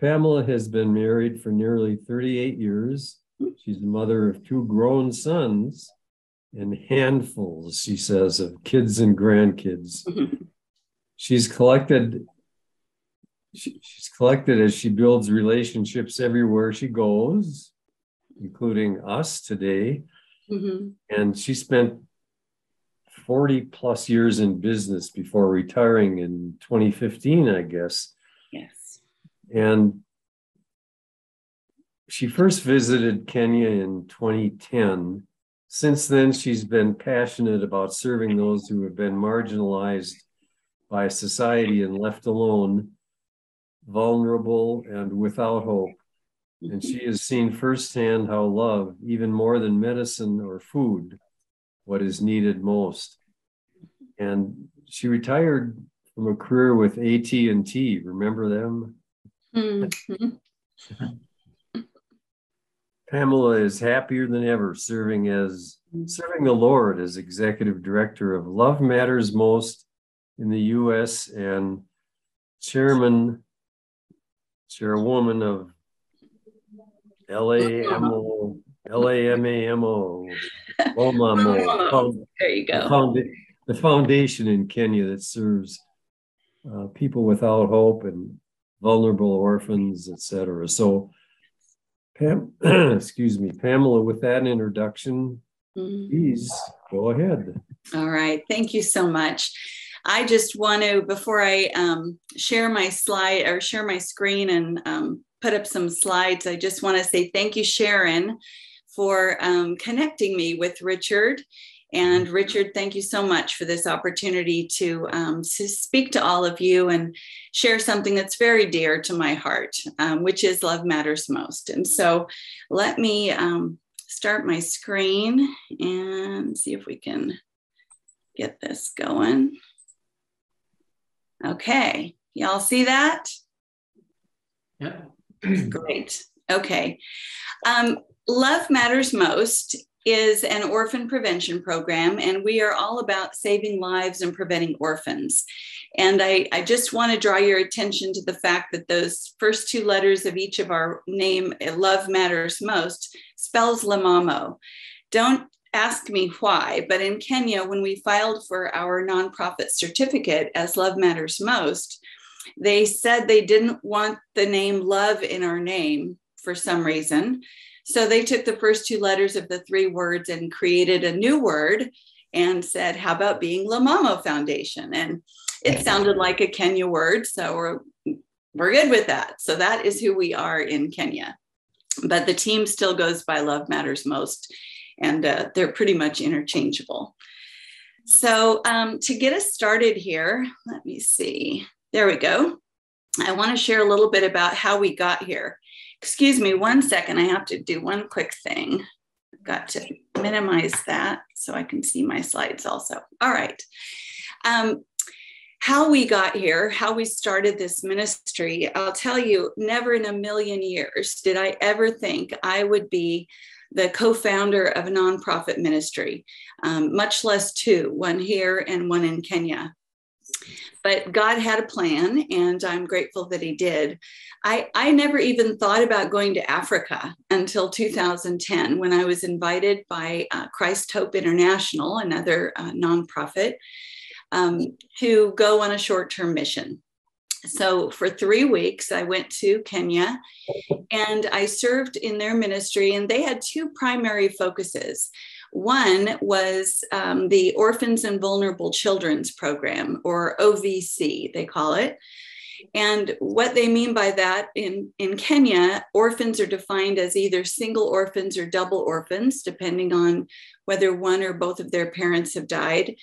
Pamela has been married for nearly 38 years. She's the mother of 2 grown sons and handfuls, she says, of kids and grandkids. She's collected as she builds relationships everywhere she goes, including us today. And she spent 40 plus years in business before retiring in 2015, I guess. Yes. And she first visited Kenya in 2010. Since then, she's been passionate about serving those who have been marginalized by society and left alone, vulnerable and without hope. And she has seen firsthand how love, even more than medicine or food, what is needed most. And she retired from a career with AT&T. Remember them? Pamela is happier than ever serving the Lord as executive director of Love Matters Most in the U.S. and chairwoman of LAMAMO, There you go. The foundation in Kenya that serves people without hope and vulnerable orphans, etc. So, Pamela, with that introduction, please go ahead. All right. Thank you so much. I just want to, before I share my slide or share my screen and put up some slides, I just want to say thank you, Sharon, for connecting me with Richard. And Richard, thank you so much for this opportunity to speak to all of you and share something that's very dear to my heart, which is Love Matters Most. And so let me start my screen and see if we can get this going. Okay, y'all see that? Yeah. Great. Okay. Love Matters Most is an orphan prevention program, and we are all about saving lives and preventing orphans. And I just want to draw your attention to the fact that those first 2 letters of each of our name, Love Matters Most, spells Lamamo. Don't ask me why, but in Kenya, when we filed for our nonprofit certificate as Love Matters Most, they said they didn't want the name love in our name for some reason. So they took the first 2 letters of the 3 words and created a new word and said, how about being Lamamo Foundation? And it sounded like a Kenya word, so we're good with that. So that is who we are in Kenya. But the team still goes by Love Matters Most, and they're pretty much interchangeable. So to get us started here, let me see. There we go. I want to share a little bit about how we got here. Excuse me 1 second. I have to do one quick thing. I've got to minimize that so I can see my slides also. All right. How we got here, how we started this ministry, I'll tell you, never in a million years did I ever think I would be the co-founder of a nonprofit ministry, much less 2, one here and one in Kenya. But God had a plan, and I'm grateful that he did. I never even thought about going to Africa until 2010, when I was invited by Christ Hope International, another nonprofit, to go on a short-term mission. So for 3 weeks, I went to Kenya and I served in their ministry, and they had 2 primary focuses. One was the Orphans and Vulnerable Children's Program, or OVC, they call it. And what they mean by that in Kenya, orphans are defined as either single orphans or double orphans, depending on whether one or both of their parents have died.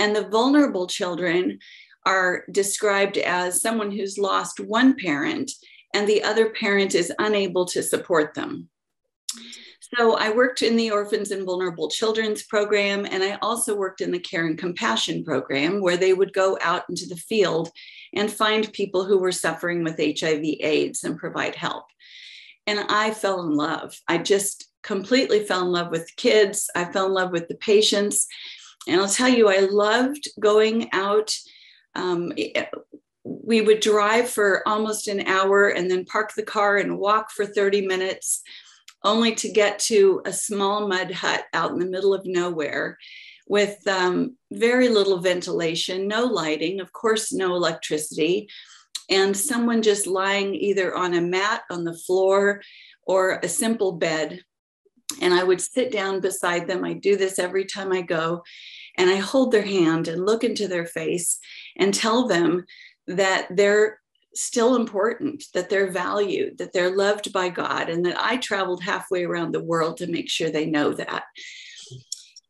And the vulnerable children are described as someone who's lost one parent and the other parent is unable to support them. So I worked in the Orphans and Vulnerable Children's Program, and I also worked in the Care and Compassion Program, where they would go out into the field and find people who were suffering with HIV/AIDS and provide help. And I fell in love. I just completely fell in love with kids. I fell in love with the patients. And I'll tell you, I loved going out we would drive for almost an hour and then park the car and walk for 30 minutes, only to get to a small mud hut out in the middle of nowhere with very little ventilation, no lighting, of course, no electricity, and someone just lying either on a mat on the floor or a simple bed. And I would sit down beside them. I do this every time I go. And I hold their hand and look into their face and tell them that they're still important, that they're valued, that they're loved by God, and that I traveled halfway around the world to make sure they know that.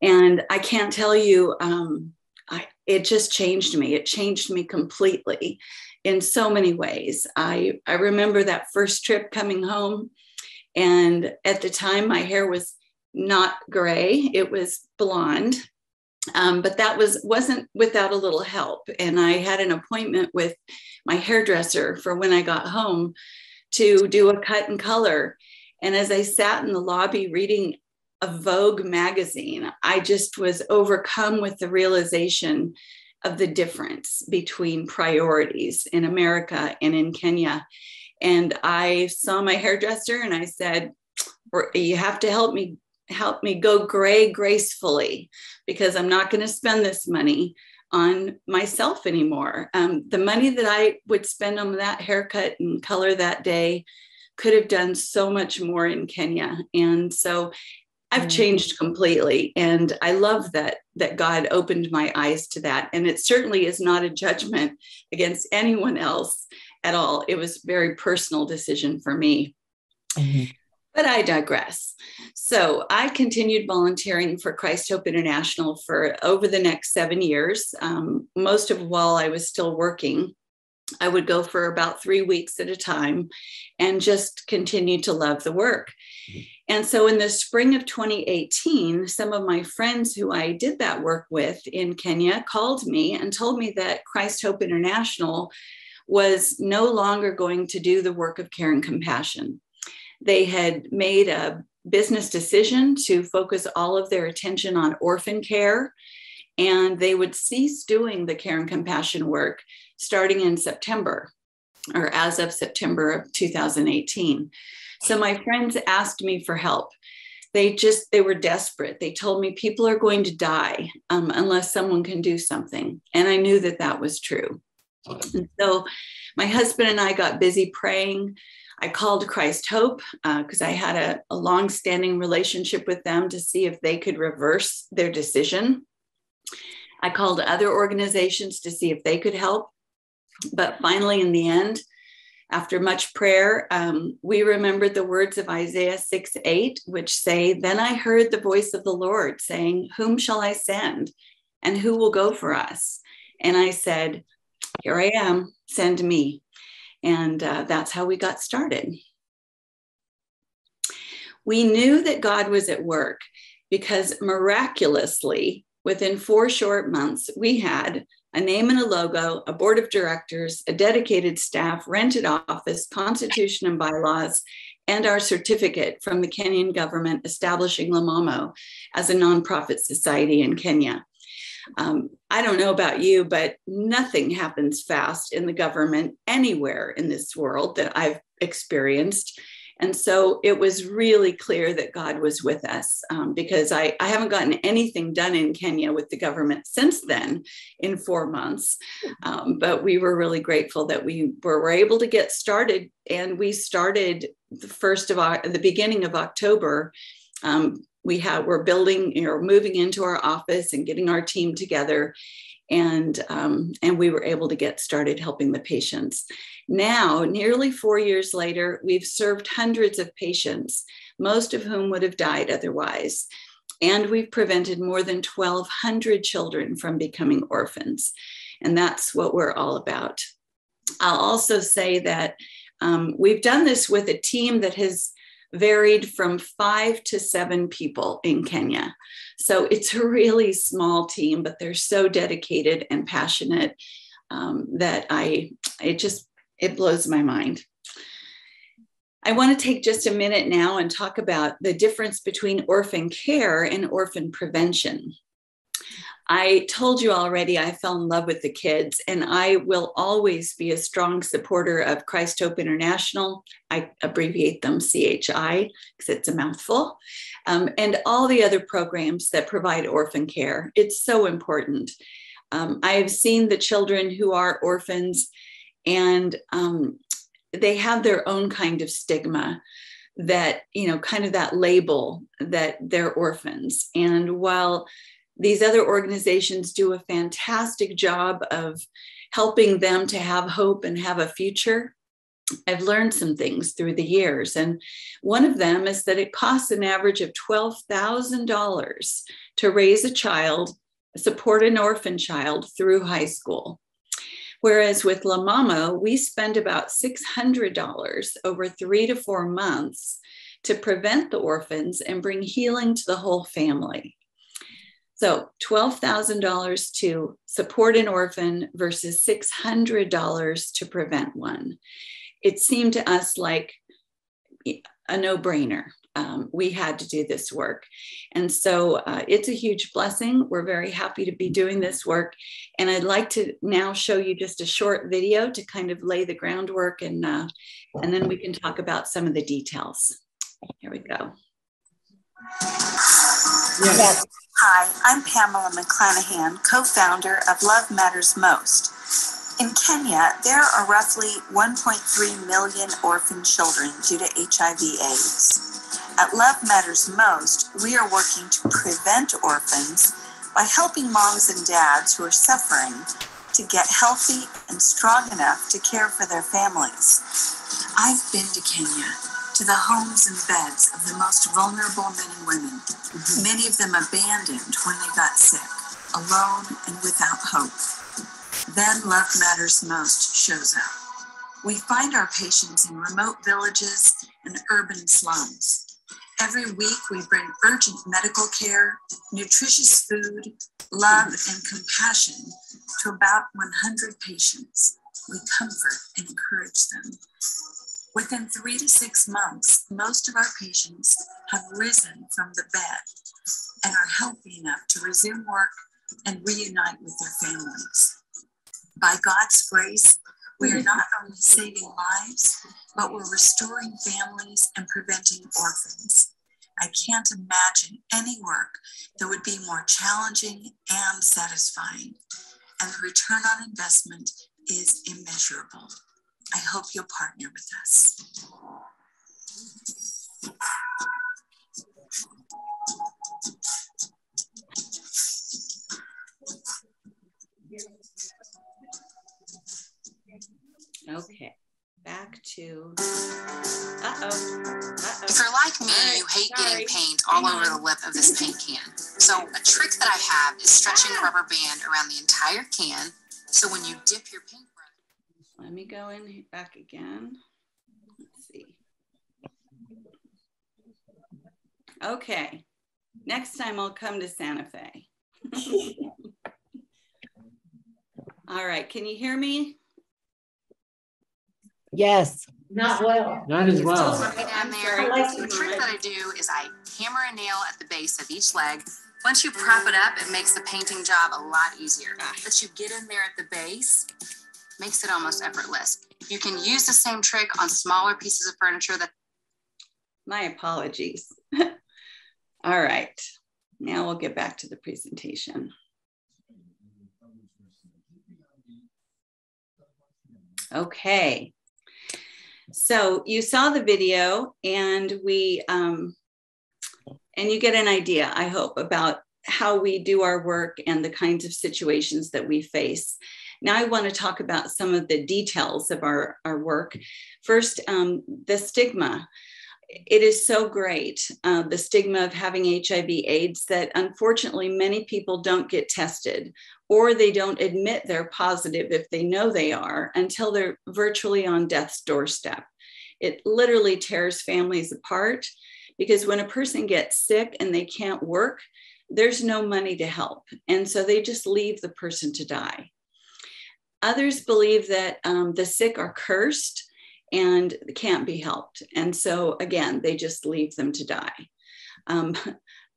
And I can't tell you, it just changed me. It changed me completely in so many ways. I remember that first trip coming home, and at the time my hair was not gray, it was blonde. But that wasn't without a little help. And I had an appointment with my hairdresser for when I got home to do a cut and color. And as I sat in the lobby reading a Vogue magazine, I just was overcome with the realization of the difference between priorities in America and in Kenya. And I saw my hairdresser and I said, you have to help me go gray gracefully, because I'm not going to spend this money on myself anymore. The money that I would spend on that haircut and color that day could have done so much more in Kenya. And so I've changed completely. And I love that God opened my eyes to that. And it certainly is not a judgment against anyone else at all. It was a very personal decision for me. Mm-hmm. But I digress. So I continued volunteering for Christ Hope International for over the next 7 years. Most of while I was still working, I would go for about 3 weeks at a time and just continue to love the work. And so in the spring of 2018, some of my friends who I did that work with in Kenya called me and told me that Christ Hope International was no longer going to do the work of care and compassion. They had made a business decision to focus all of their attention on orphan care, and they would cease doing the care and compassion work starting in September, or as of September of 2018. So my friends asked me for help. They were desperate. They told me people are going to die unless someone can do something. And I knew that was true. And so my husband and I got busy praying. I called Christ Hope because I had a long-standing relationship with them to see if they could reverse their decision. I called other organizations to see if they could help. But finally, in the end, after much prayer, we remembered the words of Isaiah 6:8, which say, "Then I heard the voice of the Lord saying, 'Whom shall I send? And who will go for us?' And I said, 'Here I am, send me.'" And that's how we got started. We knew that God was at work because miraculously, within 4 short months, we had a name and a logo, a board of directors, a dedicated staff, rented office, constitution and bylaws, and our certificate from the Kenyan government establishing Lamamo as a nonprofit society in Kenya. I don't know about you, but nothing happens fast in the government anywhere in this world that I've experienced. And so it was really clear that God was with us because I haven't gotten anything done in Kenya with the government since then in 4 months. But we were really grateful that we were able to get started. And we started the beginning of October. We're building, moving into our office and getting our team together. And we were able to get started helping the patients. Now, nearly 4 years later, we've served hundreds of patients, most of whom would have died otherwise. And we've prevented more than 1,200 children from becoming orphans. And that's what we're all about. I'll also say that we've done this with a team that has varied from 5 to 7 people in Kenya. So it's a really small team, but they're so dedicated and passionate that it blows my mind. I want to take just a minute now and talk about the difference between orphan care and orphan prevention. I told you already, I fell in love with the kids, and I will always be a strong supporter of Christ Hope International. I abbreviate them CHI because it's a mouthful, and all the other programs that provide orphan care. It's so important. I have seen the children who are orphans, and they have their own kind of stigma that, kind of that label that they're orphans. And while these other organizations do a fantastic job of helping them to have hope and have a future, I've learned some things through the years. And one of them is that it costs an average of $12,000 to raise a child, support an orphan child through high school. Whereas with La Mama, we spend about $600 over 3 to 4 months to prevent the orphans and bring healing to the whole family. So $12,000 to support an orphan versus $600 to prevent one. It seemed to us like a no-brainer. We had to do this work. And so it's a huge blessing. We're very happy to be doing this work. And I'd like to now show you just a short video to kind of lay the groundwork, and then we can talk about some of the details. Here we go. Yes. Hi, I'm Pamela McClanahan, co-founder of Love Matters Most. In Kenya, there are roughly 1.3 million orphan children due to HIV/AIDS. At Love Matters Most, we are working to prevent orphans by helping moms and dads who are suffering to get healthy and strong enough to care for their families. I've been to Kenya, to the homes and beds of the most vulnerable men and women, many of them abandoned when they got sick, alone and without hope. Then Love Matters Most shows up. We find our patients in remote villages and urban slums. Every week we bring urgent medical care, nutritious food, love, and compassion to about 100 patients. We comfort and encourage them. Within 3 to 6 months, most of our patients have risen from the bed and are healthy enough to resume work and reunite with their families. By God's grace, we are not only saving lives, but we're restoring families and preventing orphans. I can't imagine any work that would be more challenging and satisfying, and the return on investment is immeasurable. I hope you'll partner with us. Okay, back to, If you're like me, you hate getting paint all over the lip of this paint can. So a trick that I have is stretching a rubber band around the entire can, so when you dip your paintbrush. Let me go in back again. Let's see. Okay, next time I'll come to Santa Fe. All right, can you hear me? Yes. Not well. Not as well. Down there. The trick that I do is I hammer a nail at the base of each leg. Once you prop it up, it makes the painting job a lot easier. But you get in there at the base, makes it almost effortless. You can use the same trick on smaller pieces of furniture. My apologies. All right, now we'll get back to the presentation. Okay, so you saw the video, and and you get an idea, I hope, about how we do our work and the kinds of situations that we face. Now I want to talk about some of the details of our work. First, the stigma. It is so great, the stigma of having HIV/AIDS, that unfortunately many people don't get tested, or they don't admit they're positive if they know they are until they're virtually on death's doorstep. It literally tears families apart, because when a person gets sick and they can't work, there's no money to help. And so they just leave the person to die. Others believe that the sick are cursed and can't be helped. And so again, they just leave them to die.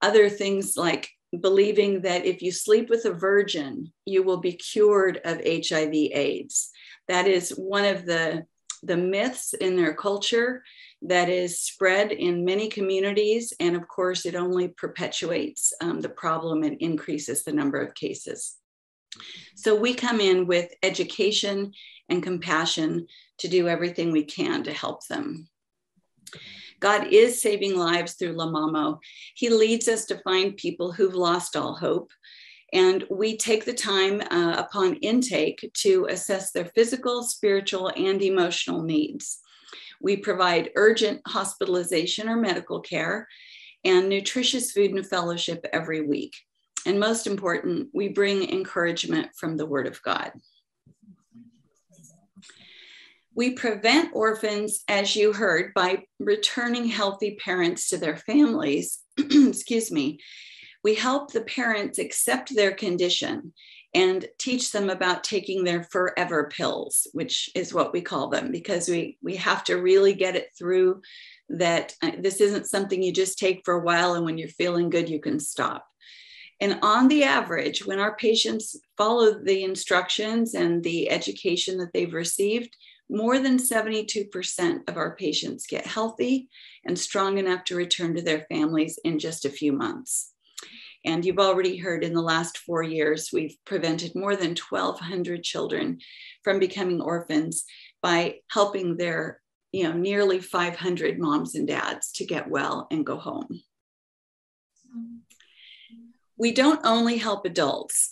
Other things like believing that if you sleep with a virgin, you will be cured of HIV/AIDS. That is one of the myths in their culture that is spread in many communities. And of course, it only perpetuates the problem and increases the number of cases. So we come in with education and compassion to do everything we can to help them. God is saving lives through La Mamo. He leads us to find people who've lost all hope. And we take the time upon intake to assess their physical, spiritual, and emotional needs. We provide urgent hospitalization or medical care and nutritious food and fellowship every week. And most important, we bring encouragement from the Word of God. We prevent orphans, as you heard, by returning healthy parents to their families. Excuse me. We help the parents accept their condition and teach them about taking their forever pills, which is what we call them, because we have to really get it through that this isn't something you just take for a while and when you're feeling good, you can stop. And on the average, when our patients follow the instructions and the education that they've received, more than 72% of our patients get healthy and strong enough to return to their families in just a few months. And you've already heard in the last 4 years, we've prevented more than 1,200 children from becoming orphans by helping their, nearly 500 moms and dads to get well and go home. We don't only help adults.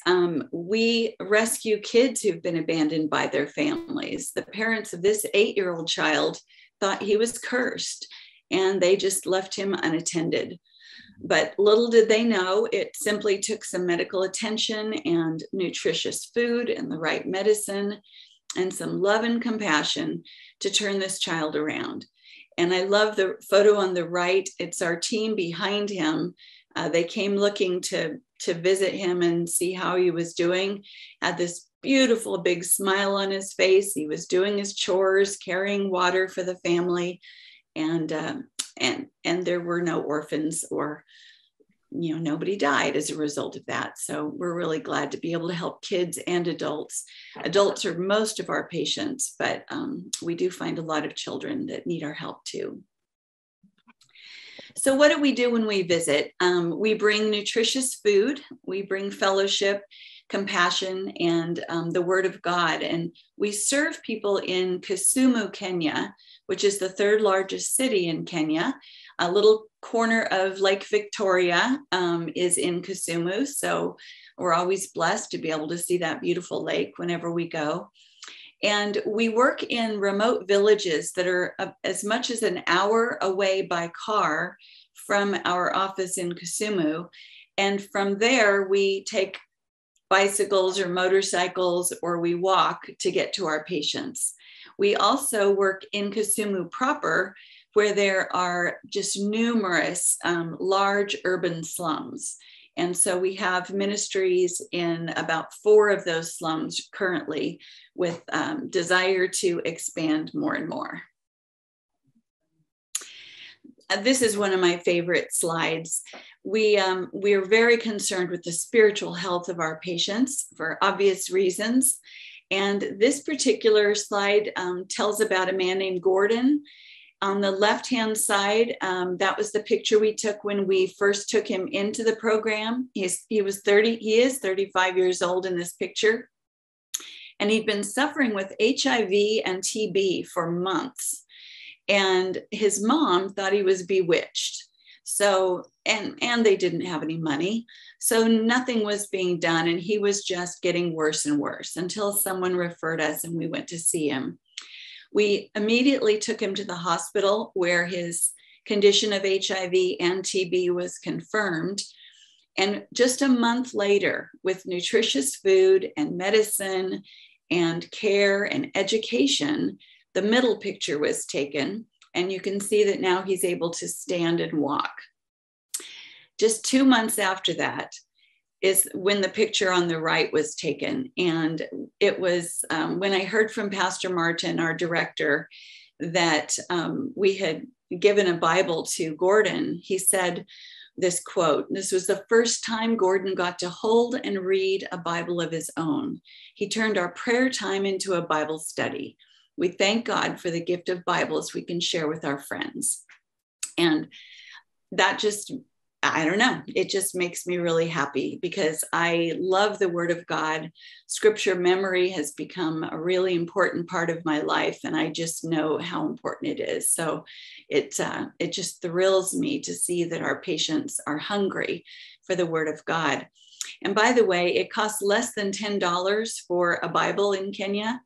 We rescue kids who've been abandoned by their families. The parents of this 8-year-old child thought he was cursed, and they just left him unattended. But little did they know, it simply took some medical attention and nutritious food and the right medicine and some love and compassion to turn this child around. And I love the photo on the right. It's our team behind him. They came looking to visit him and see how he was doing. Had this beautiful big smile on his face. He was doing his chores, carrying water for the family, and there were no orphans or nobody died as a result of that. So we're really glad to be able to help kids and adults. Adults are most of our patients, but we do find a lot of children that need our help too. So what do we do when we visit? We bring nutritious food, we bring fellowship, compassion, and the Word of God. And we serve people in Kisumu, Kenya, which is the 3rd largest city in Kenya. A little corner of Lake Victoria is in Kisumu. So we're always blessed to be able to see that beautiful lake whenever we go. And we work in remote villages that are as much as an hour away by car from our office in Kisumu. And from there, we take bicycles or motorcycles, or we walk to get to our patients. We also work in Kisumu proper, where there are just numerous large urban slums. And so we have ministries in about 4 of those slums currently, with desire to expand more and more. This is one of my favorite slides. We are very concerned with the spiritual health of our patients for obvious reasons. And this particular slide tells about a man named Gordon. On the left-hand side, that was the picture we took when we first took him into the program. He is 35 years old in this picture. And he'd been suffering with HIV and TB for months. And his mom thought he was bewitched. So, and they didn't have any money. So nothing was being done. And he was just getting worse and worse until someone referred us and we went to see him. We immediately took him to the hospital where his condition of HIV and TB was confirmed. And just a month later, with nutritious food and medicine and care and education, the middle picture was taken. And you can see that now he's able to stand and walk. Just 2 months after that is when the picture on the right was taken. And it was when I heard from Pastor Martin, our director, that we had given a Bible to Gordon. He said, this quote. This was the first time Gordon got to hold and read a Bible of his own. He turned our prayer time into a Bible study. We thank God for the gift of Bibles we can share with our friends. And that just, I don't know, it just makes me really happy because I love the Word of God. Scripture memory has become a really important part of my life, and I just know how important it is. So it just thrills me to see that our patients are hungry for the Word of God. And by the way, it costs less than $10 for a Bible in Kenya,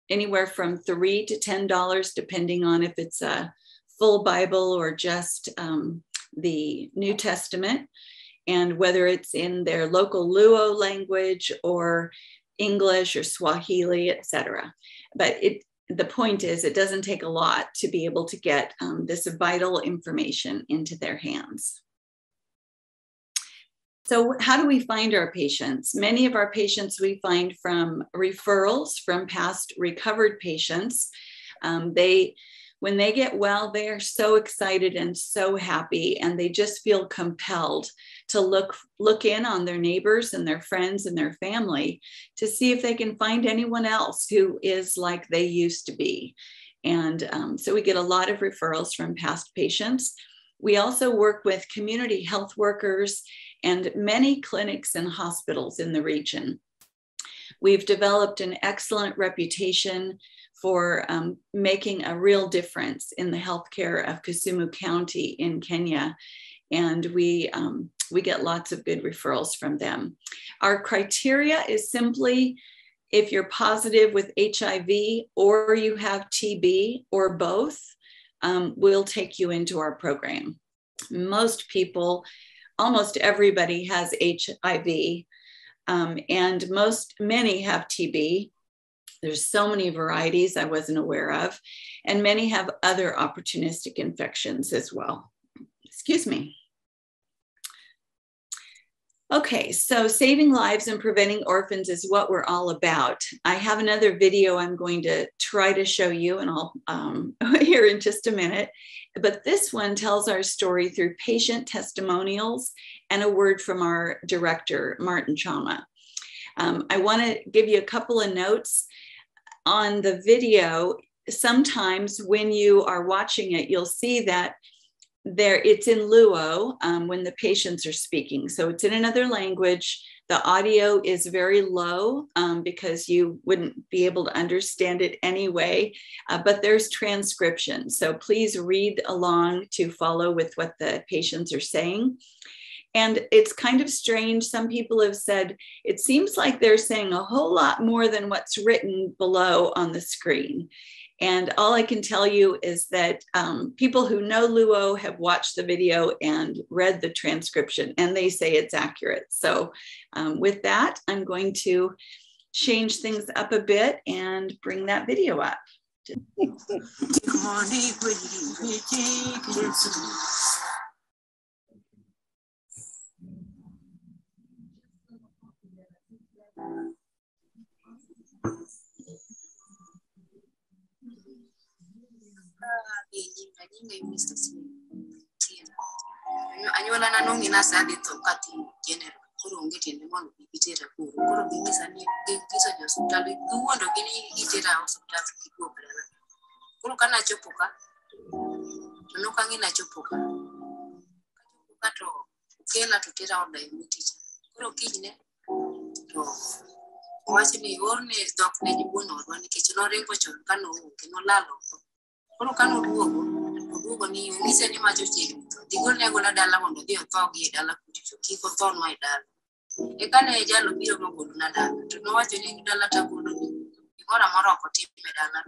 anywhere from $3 to $10, depending on if it's a full Bible or just the New Testament, and whether it's in their local Luo language or English or Swahili, etc. But the point is, it doesn't take a lot to be able to get this vital information into their hands. So how do we find our patients? Many of our patients we find from referrals from past recovered patients. When they get well, they are so excited and so happy, and they just feel compelled to look in on their neighbors and their friends and their family to see if they can find anyone else who is like they used to be. And so we get a lot of referrals from past patients. We also work with community health workers and many clinics and hospitals in the region. We've developed an excellent reputation for making a real difference in the healthcare of Kisumu County in Kenya. And we get lots of good referrals from them. Our criteria is simply if you're positive with HIV or you have TB or both, we'll take you into our program. Most people, almost everybody has HIV, and many have TB. There's so many varieties I wasn't aware of, and many have other opportunistic infections as well. Excuse me. Okay, so saving lives and preventing orphans is what we're all about. I have another video I'm going to try to show you, and I'll here in just a minute. But this one tells our story through patient testimonials and a word from our director, Martin Chama. I want to give you a couple of notes. On the video, sometimes when you are watching it, you'll see that it's in Luo when the patients are speaking. So it's in another language. The audio is very low because you wouldn't be able to understand it anyway, but there's transcription. So please read along to follow with what the patients are saying. And it's kind of strange. Some people have said, it seems like they're saying a whole lot more than what's written below on the screen. And all I can tell you is that people who know Luo have watched the video and read the transcription, and they say it's accurate. So with that, I'm going to change things up a bit and bring that video up. Anyuola na nong'ina sadi to kati general koro onge tiende mondo gitera kuro koro ging'isa ni giso jo hospital giwuondo gi ni gitera hospital giduogo dala koro kana chopo ka to nokang'e na chopo ka to kela to tera od diabetes koro kinyne to wacho ni orne dok ne jibuono odwa nikech noringo chon kano onge nolalo koro kano duogo ni ng'ise ni macho chiegni digone gola dala mondo dhi otho gi dala kucho kik otho nwa e dala e kane jalo biro mogolo na dala to nowacho ni dala tagolo ni gimoro amora ok otim e dala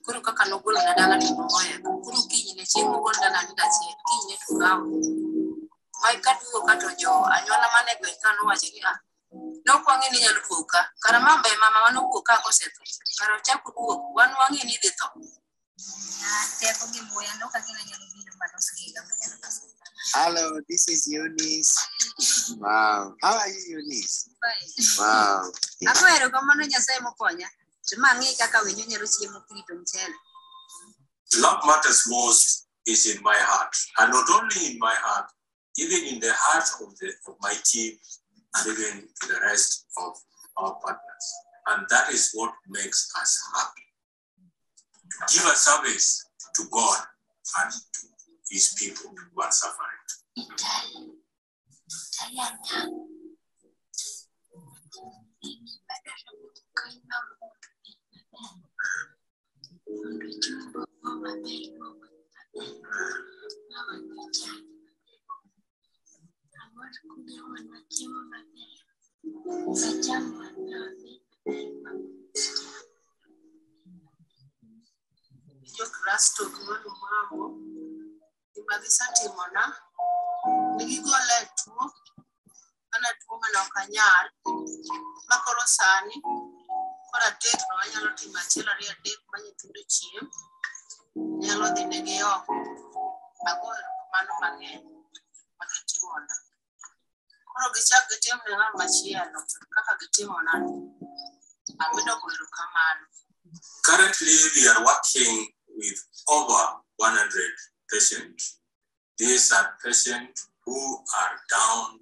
koro kaka nogolo na dala to noya koro kinyne chieng' mogol dala ni dachiel kinyne to kawo mai kaduogo ka to jo anyuola mane gwe ka nowacho ni nokwang'e ni nyalo duogo ka kara mamba e mama manowuok ka kosetho kara ochako duogo wan wang'e ni dhi tho. Hello, this is Eunice. Wow. How are you, Eunice? Fine. Wow. What matters most is in my heart. And not only in my heart, even in the heart of my team, and even to the rest of our partners. And that is what makes us happy. To give a service to God and to his people who are suffering. Yo Kristo gimano mambo imagisatimona nigigole tuo ana tuo mana okanyal makoro sani kora tek no anyalo timo achiel ariyo adek manyithindo chiem nyalo dhi negi oko agoyo mano mang'eny magitimona koro gichak gitim ne ng'ama machielo kaka gitimona amedo goyo kamano. Currently, we are working with over 100 patients. These are patients who are down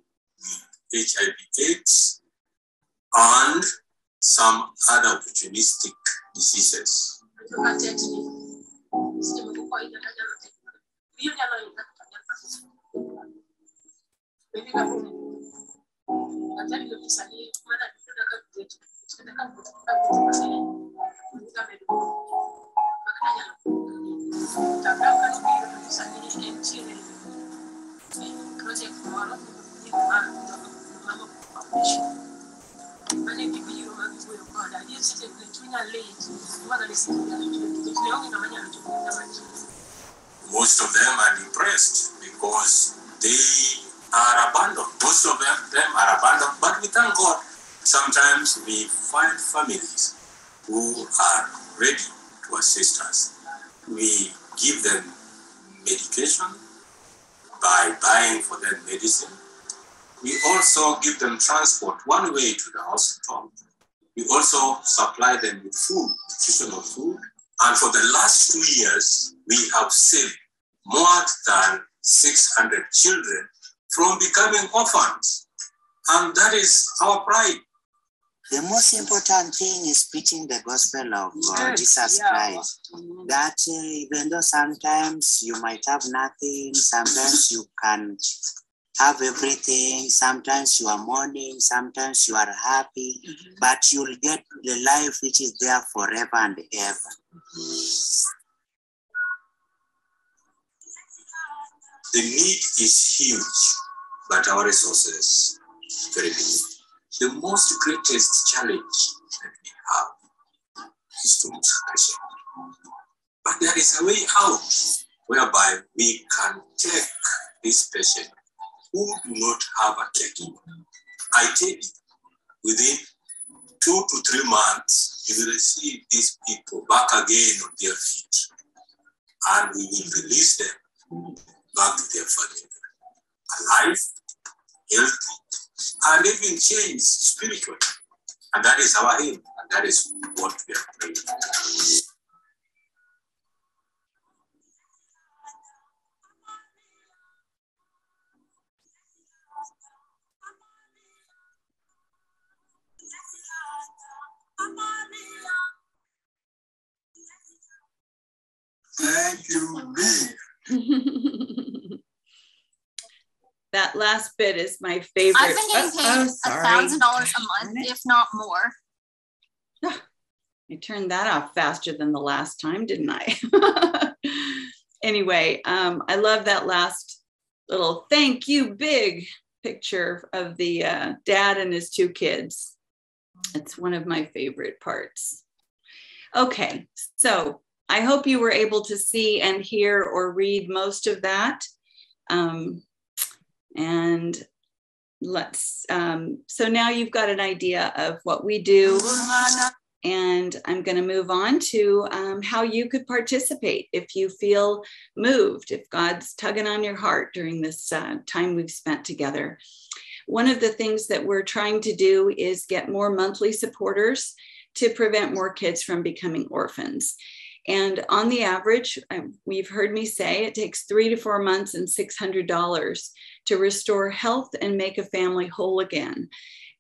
with HIV/AIDS and some other opportunistic diseases. Most of them are depressed because they are abandoned. Most of them are abandoned, but we thank God. Sometimes we find families who are ready to assist us. We give them medication by buying for them medicine. We also give them transport one way to the hospital. We also supply them with food, nutritional food. And for the last 2 years, we have saved more than 600 children from becoming orphans. And that is our pride. The most important thing is preaching the gospel of Jesus Christ. That even though sometimes you might have nothing, sometimes you can have everything, sometimes you are mourning, sometimes you are happy, but you'll get the life which is there forever and ever. The need is huge, but our resources very limited. The most greatest challenge that we have is to reach patient. But there is a way out whereby we can take this patient who do not have a caregiver. I tell you, within 2 to 3 months, you will receive these people back again on their feet, and we will release them back to their family, alive, healthy, and even changed spiritually. And that is our aim, and that is what we are praying for. Thank you, That last bit is my favorite. I've been getting paid $1,000 a month, if not more. I turned that off faster than the last time, didn't I? Anyway, I love that last little thank you big picture of the dad and his 2 kids. It's one of my favorite parts. Okay, so I hope you were able to see and hear or read most of that. And let's, so now you've got an idea of what we do. And I'm going to move on to how you could participate if you feel moved, if God's tugging on your heart during this time we've spent together. One of the things that we're trying to do is get more monthly supporters to prevent more kids from becoming orphans. And on the average, we've heard me say it takes 3 to 4 months and $600 to restore health and make a family whole again,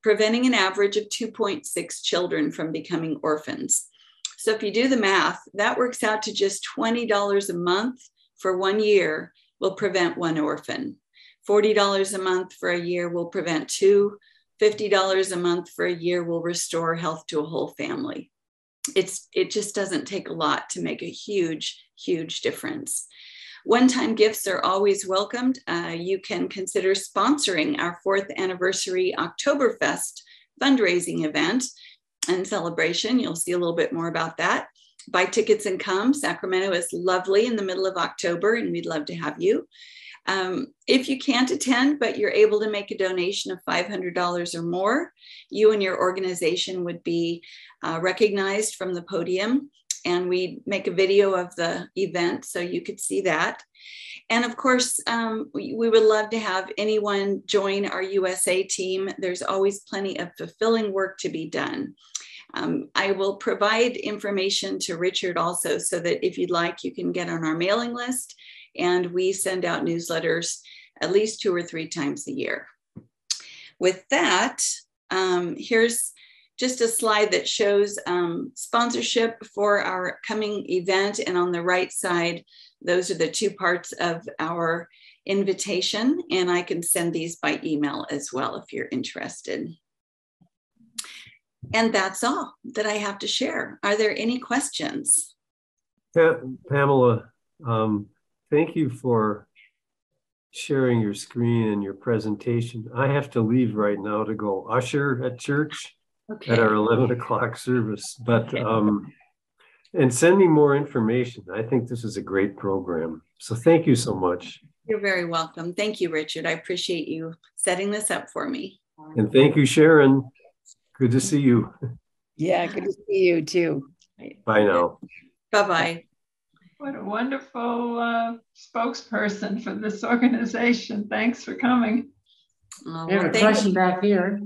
preventing an average of 2.6 children from becoming orphans. So if you do the math, that works out to just $20 a month for 1 year will prevent 1 orphan. $40 a month for a year will prevent 2. $50 a month for a year will restore health to a whole family. It just doesn't take a lot to make a huge, huge difference. One-time gifts are always welcomed. You can consider sponsoring our 4th anniversary Oktoberfest fundraising event and celebration. You'll see a little bit more about that. Buy tickets and come. Sacramento is lovely in the middle of October, and we'd love to have you. If you can't attend, but you're able to make a donation of $500 or more, you and your organization would be recognized from the podium, and we make a video of the event so you could see that. And of course, we would love to have anyone join our USA team. There's always plenty of fulfilling work to be done. I will provide information to Richard also, so that if you'd like, you can get on our mailing list. And we send out newsletters at least 2 or 3 times a year. With that, here's just a slide that shows sponsorship for our coming event. And on the right side, those are the 2 parts of our invitation. And I can send these by email as well if you're interested. And that's all that I have to share. Are there any questions? Pamela, thank you for sharing your screen and your presentation. I have to leave right now to go usher at church at our 11 o'clock service, but and send me more information. I think this is a great program. So thank you so much. You're very welcome. Thank you, Richard. I appreciate you setting this up for me. And thank you, Sharon. Good to see you. Yeah, good to see you too. Bye now. Bye-bye. What a wonderful spokesperson for this organization. Thanks for coming. We have a question back here.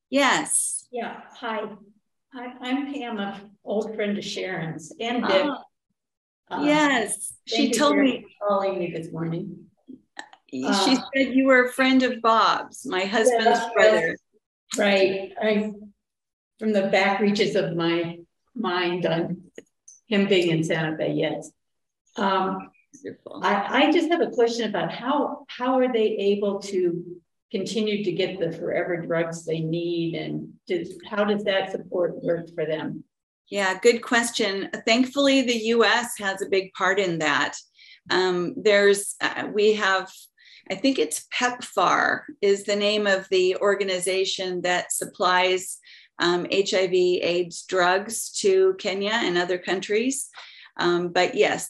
Yes. Yeah, hi. I'm Pam, an old friend of Sharon's and Deb. Yes, she told me. Calling me this morning. She said you were a friend of Bob's, my husband's brother. Right. I'm from the back reaches of my mind on him being in Santa Fe, yes. I just have a question about how are they able to continue to get the forever drugs they need, and how does that support work for them? Yeah, good question. Thankfully, the U.S. has a big part in that. We have, I think it's PEPFAR is the name of the organization that supplies HIV/AIDS drugs to Kenya and other countries. But yes,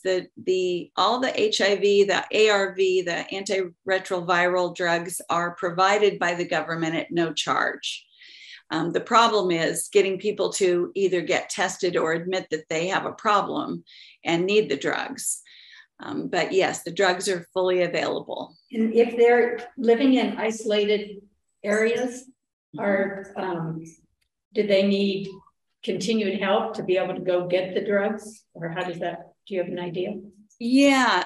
all the HIV, the ARV, the antiretroviral drugs are provided by the government at no charge. The problem is getting people to either get tested or admit that they have a problem and need the drugs. But yes, the drugs are fully available. And if they're living in isolated areas, do they need continued help to be able to go get the drugs? Or how does that, do you have an idea? Yeah,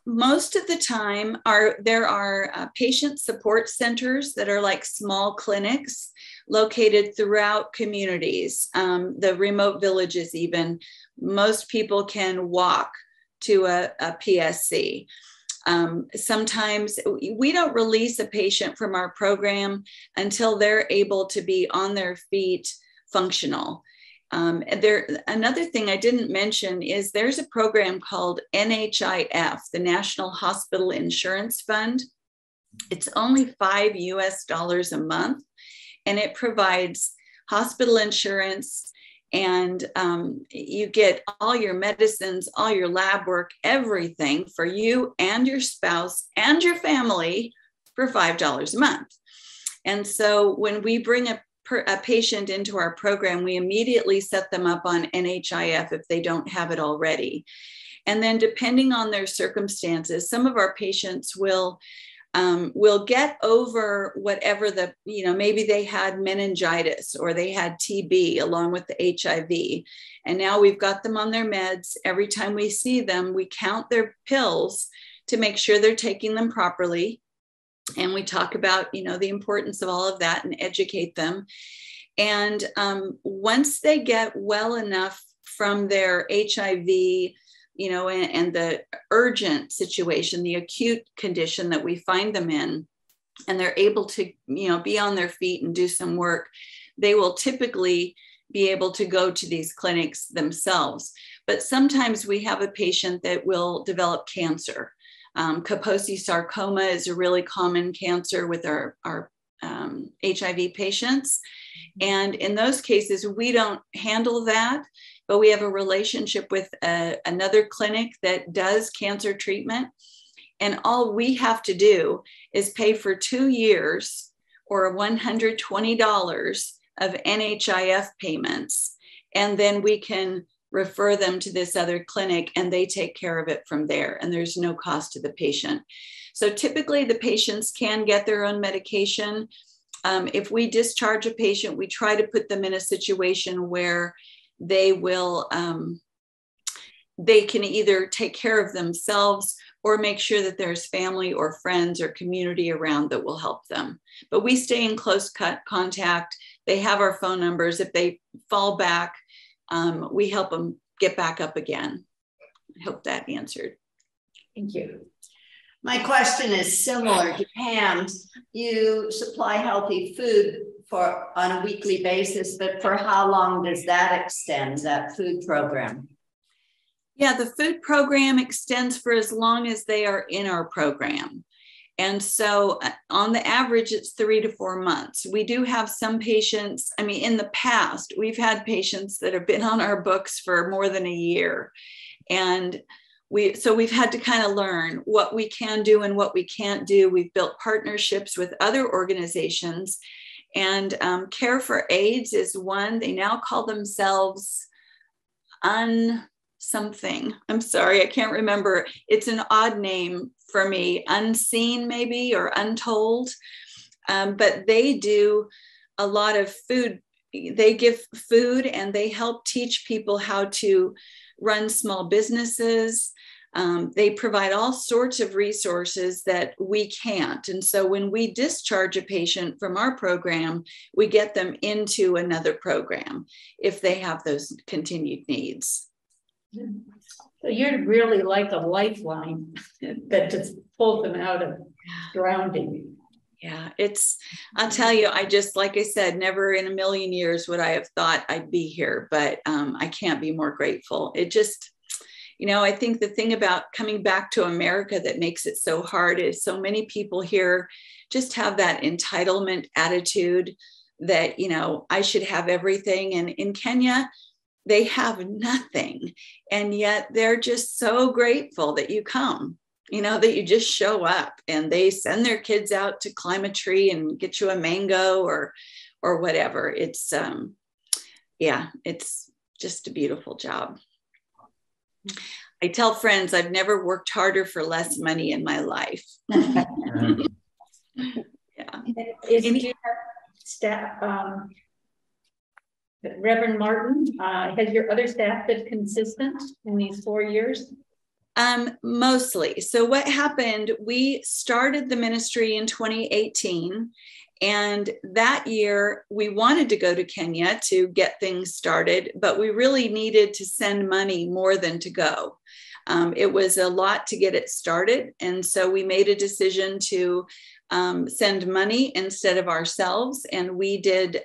most of the time there are patient support centers that are like small clinics located throughout communities, the remote villages even. Most people can walk to a PSC. Sometimes we don't release a patient from our program until they're able to be on their feet functional. Another thing I didn't mention is there's a program called NHIF, the National Hospital Insurance Fund. It's only $5 US a month, and it provides hospital insurance, and you get all your medicines, all your lab work, everything for you and your spouse and your family for $5 a month. And so when we bring a patient into our program, we immediately set them up on NHIF if they don't have it already. And then depending on their circumstances, some of our patients will will get over whatever maybe they had meningitis or they had TB along with the HIV. And now we've got them on their meds. Every time we see them, we count their pills to make sure they're taking them properly. And we talk about, the importance of all of that and educate them. And once they get well enough from their HIV, and the urgent situation, the acute condition that we find them in, and they're able to, be on their feet and do some work, they will typically be able to go to these clinics themselves. But sometimes we have a patient that will develop cancer. Kaposi sarcoma is a really common cancer with our HIV patients. And in those cases, we don't handle that, but we have a relationship with another clinic that does cancer treatment. And all we have to do is pay for 2 years or $120 of NHIF payments. And then we can refer them to this other clinic and they take care of it from there. And there's no cost to the patient. So typically the patients can get their own medication. If we discharge a patient, we try to put them in a situation where they will, they can either take care of themselves or make sure that there's family or friends or community around that will help them. But we stay in close contact. They have our phone numbers. If they fall back, we help them get back up again. I hope that answered. Thank you. My question is similar to Pam's. You supply healthy food on a weekly basis, but for how long does that extend, that food program? Yeah, the food program extends for as long as they are in our program. And so on the average, it's 3 to 4 months. We do have some patients, in the past, we've had patients that have been on our books for more than a year. And we've had to kind of learn what we can do and what we can't do. We've built partnerships with other organizations, and Care for AIDS is one. They now call themselves something. I'm sorry, I can't remember. It's an odd name for me, Unseen maybe, or Untold. But they do a lot of food. They give food and they help teach people how to run small businesses. They provide all sorts of resources that we can't. And so when we discharge a patient from our program, we get them into another program if they have those continued needs. So you're really like a lifeline that just pulls them out of drowning. Yeah, I'll tell you, like I said, never in a million years would I have thought I'd be here, but I can't be more grateful. It just, I think the thing about coming back to America that makes it so hard is so many people here just have that entitlement attitude that, I should have everything. And in Kenya, they have nothing. And yet they're just so grateful that you come, that you just show up, and they send their kids out to climb a tree and get you a mango or whatever. It's, it's just a beautiful job. I tell friends I've never worked harder for less money in my life. Yeah. Do you have staff? Reverend Martin, has your other staff been consistent in these 4 years? Mostly. So what happened, we started the ministry in 2018. And that year we wanted to go to Kenya to get things started, but we really needed to send money more than to go. It was a lot to get it started. And so we made a decision to send money instead of ourselves. And we did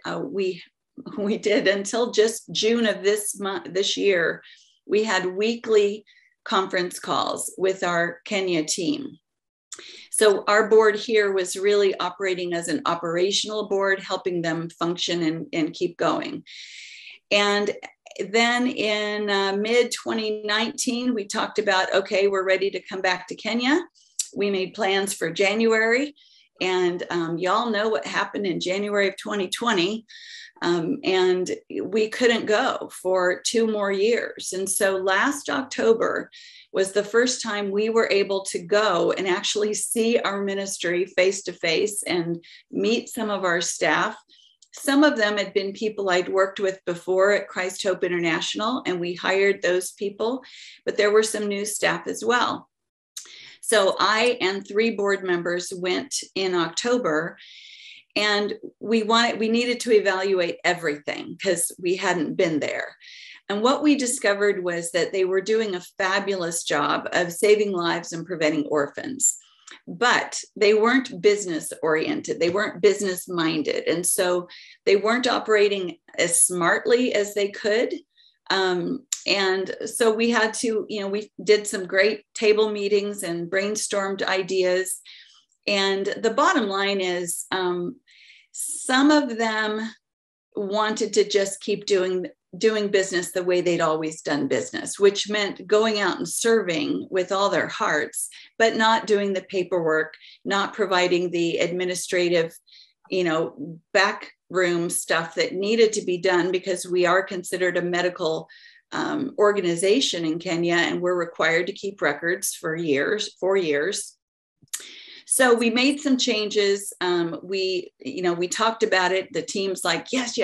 until just June of this year. We had weekly conference calls with our Kenya team. So our board here was really operating as an operational board, helping them function and keep going. And then in mid-2019, we talked about, okay, we're ready to come back to Kenya. We made plans for January. And y'all know what happened in January of 2020. And we couldn't go for 2 more years. And so last October was the first time we were able to go and actually see our ministry face to face and meet some of our staff. Some of them had been people I'd worked with before at Christ Hope International, and we hired those people, but there were some new staff as well. So I and 3 board members went in October, and we needed to evaluate everything because we hadn't been there. And what we discovered was that they were doing a fabulous job of saving lives and preventing orphans, but they weren't business oriented. They weren't business minded. And so they weren't operating as smartly as they could. And so we had to, we did some great table meetings and brainstormed ideas. And the bottom line is some of them wanted to just keep doing business the way they'd always done business, which meant going out and serving with all their hearts, but not doing the paperwork, not providing the administrative, backroom stuff that needed to be done, because we are considered a medical organization in Kenya, and we're required to keep records for 4 years. So we made some changes. We talked about it. The team's like, yes,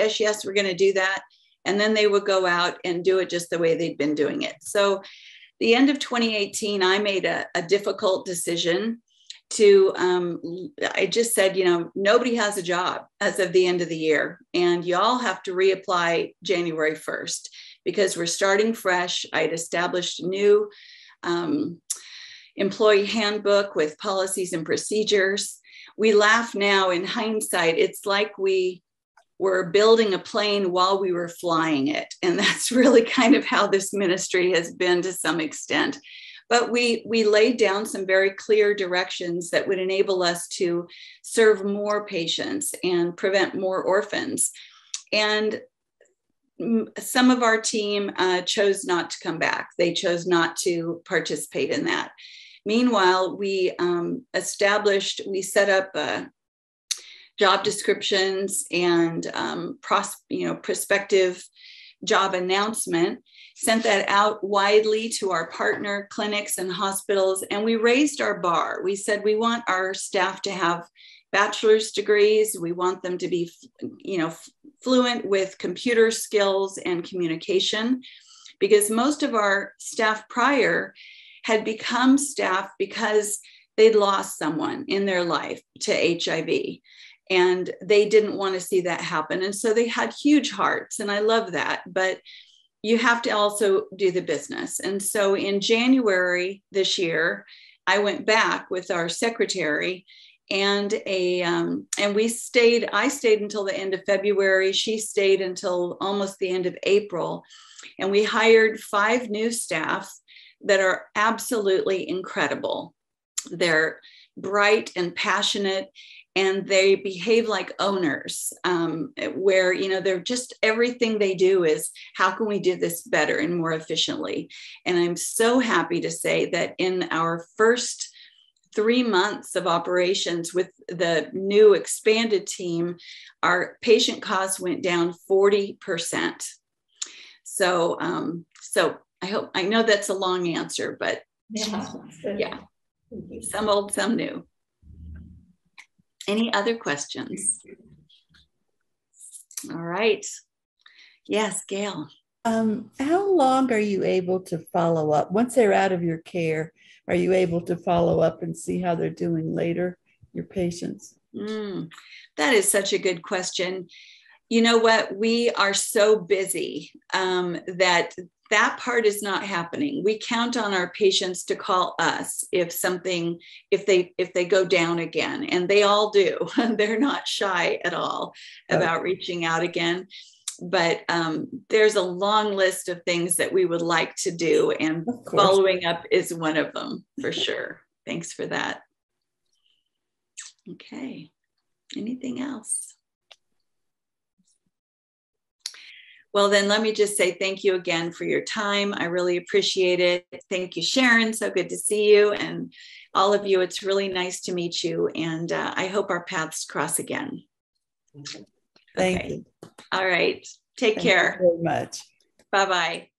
we're going to do that. And then they would go out and do it just the way they'd been doing it. So the end of 2018, I made a difficult decision to, I just said, nobody has a job as of the end of the year, and y'all have to reapply January 1st because we're starting fresh. I'd established a new employee handbook with policies and procedures. We laugh now in hindsight. It's like we were building a plane while we were flying it. And that's really kind of how this ministry has been to some extent. But we laid down some very clear directions that would enable us to serve more patients and prevent more orphans. And some of our team chose not to come back. They chose not to participate in that. Meanwhile, we set up job descriptions and prospective job announcement, sent that out widely to our partner clinics and hospitals, and we raised our bar. We said we want our staff to have bachelor's degrees. We want them to be, fluent with computer skills and communication, because most of our staff prior had become staff because they'd lost someone in their life to HIV. And they didn't want to see that happen. And so they had huge hearts, and I love that. But you have to also do the business. And so in January this year, I went back with our secretary, and I stayed until the end of February. She stayed until almost the end of April. And we hired 5 new staff that are absolutely incredible. They're bright and passionate, and they behave like owners, where, they're just, everything they do is, how can we do this better and more efficiently? And I'm so happy to say that in our first 3 months of operations with the new expanded team, our patient costs went down 40%. So I know that's a long answer, but yeah, some old, some new. Any other questions? All right. Yes, Gail. How long are you able to follow up? Once they're out of your care, are you able to follow up and see how they're doing later, your patients? That is such a good question. You know what? We are so busy that part is not happening. We count on our patients to call us if they go down again, and they all do. They're not shy at all about reaching out again. But there's a long list of things that we would like to do, and following up is one of them for sure. Thanks for that. Okay. Anything else? Well, then let me just say thank you again for your time. I really appreciate it. Thank you, Sharon. So good to see you. And all of you, it's really nice to meet you. And I hope our paths cross again. Thank you. All right. Take care. Thank you very much. Bye-bye.